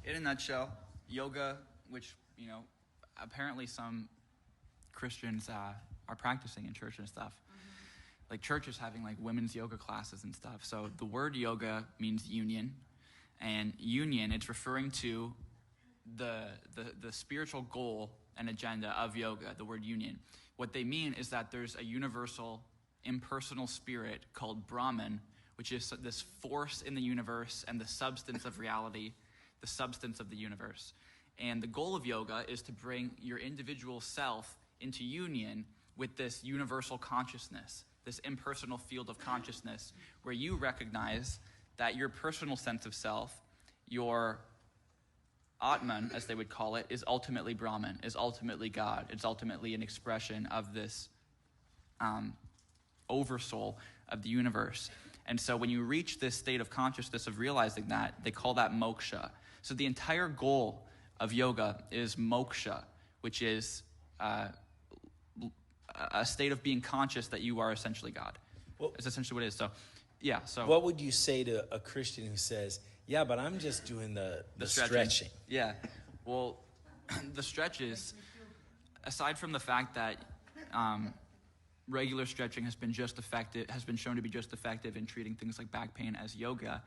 in a nutshell, yoga, which, apparently some Christians are practicing in church and stuff. Like churches having like women's yoga classes and stuff. So the word yoga means union, and union, it's referring to the spiritual goal and agenda of yoga, the word union. What they mean is that there's a universal impersonal spirit called Brahman, which is this force in the universe and the substance of reality, the substance of the universe. And the goal of yoga is to bring your individual self into union with this universal consciousness, this impersonal field of consciousness, where you recognize that your personal sense of self, your Atman, as they would call it, is ultimately Brahman, is ultimately God. It's ultimately an expression of this oversoul of the universe. And so when you reach this state of consciousness of realizing that, they call that moksha. So the entire goal of yoga is moksha, which is a state of being conscious that you are essentially God. Well, it's essentially what it is. So, yeah. So, what would you say to a Christian who says, "Yeah, but I'm just doing the stretching"? Yeah. Well, the stretches, aside from the fact that regular stretching has been shown to be just effective in treating things like back pain as yoga.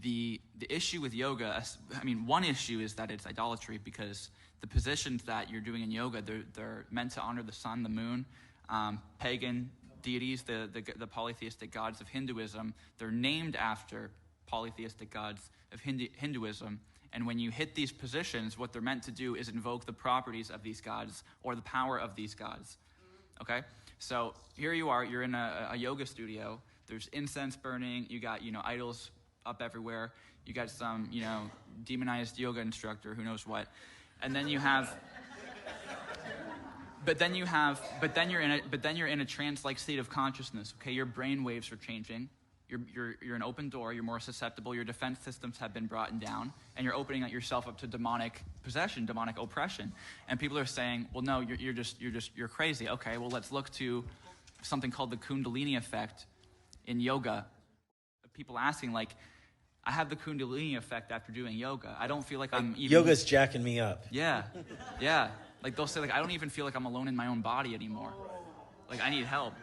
The issue with yoga, one issue is that it's idolatry, because the positions that you're doing in yoga, they're meant to honor the sun, the moon, pagan deities, the polytheistic gods of Hinduism. They're named after polytheistic gods of Hinduism. And when you hit these positions, what they're meant to do is invoke the properties of these gods or the power of these gods. Okay? So here you are, you're in a yoga studio. There's incense burning. You got, idols up everywhere. You got some, demonized yoga instructor, who knows what. And then you have, but then you're in a trance-like state of consciousness. Okay, your brain waves are changing. You're an open door. You're more susceptible. Your defense systems have been brought down, and you're opening yourself up to demonic possession, demonic oppression. And people are saying, "Well, no, you're crazy." Okay, well, let's look to something called the Kundalini effect in yoga. People asking, like, I have the Kundalini effect after doing yoga. I don't feel like I'm even... Yoga's jacking me up. Yeah. Like, they'll say, like, I don't even feel like I'm alone in my own body anymore. Like, I need help.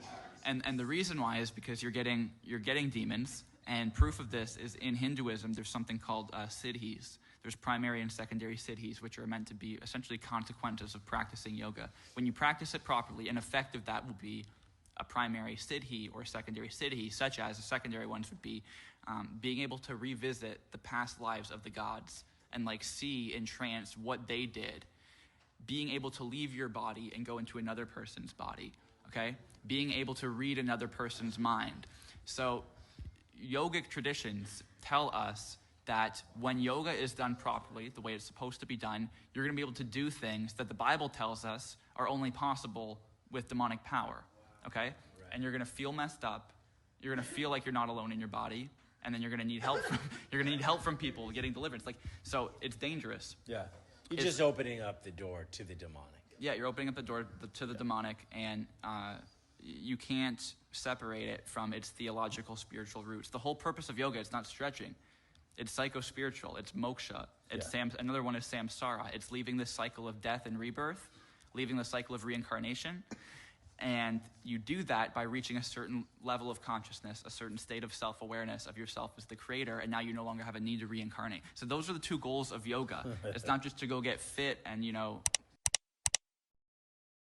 And the reason why is because you're getting demons, and proof of this is in Hinduism, there's something called siddhis. There's primary and secondary siddhis, which are meant to be essentially consequences of practicing yoga. When you practice it properly, an effect of that will be a primary siddhi or secondary siddhi, such as the secondary ones would be being able to revisit the past lives of the gods and like see in trance what they did, being able to leave your body and go into another person's body, okay? Being able to read another person's mind. So yogic traditions tell us that when yoga is done properly, the way it's supposed to be done, you're going to be able to do things that the Bible tells us are only possible with demonic power. Okay? Right. And you're going to feel messed up. You're going to feel like you're not alone in your body, and then you're going to need help from people getting deliverance. Like, so it's dangerous. Yeah. You're just opening up the door to the demonic. Yeah, you're opening up the door to the demonic, and you can't separate it from its theological spiritual roots. The whole purpose of yoga, it's not stretching. It's psycho-spiritual. It's moksha. It's another one is samsara. It's leaving this cycle of death and rebirth, leaving the cycle of reincarnation. And you do that by reaching a certain level of consciousness, a certain state of self-awareness of yourself as the creator, and now you no longer have a need to reincarnate. So those are the two goals of yoga. It's not just to go get fit and,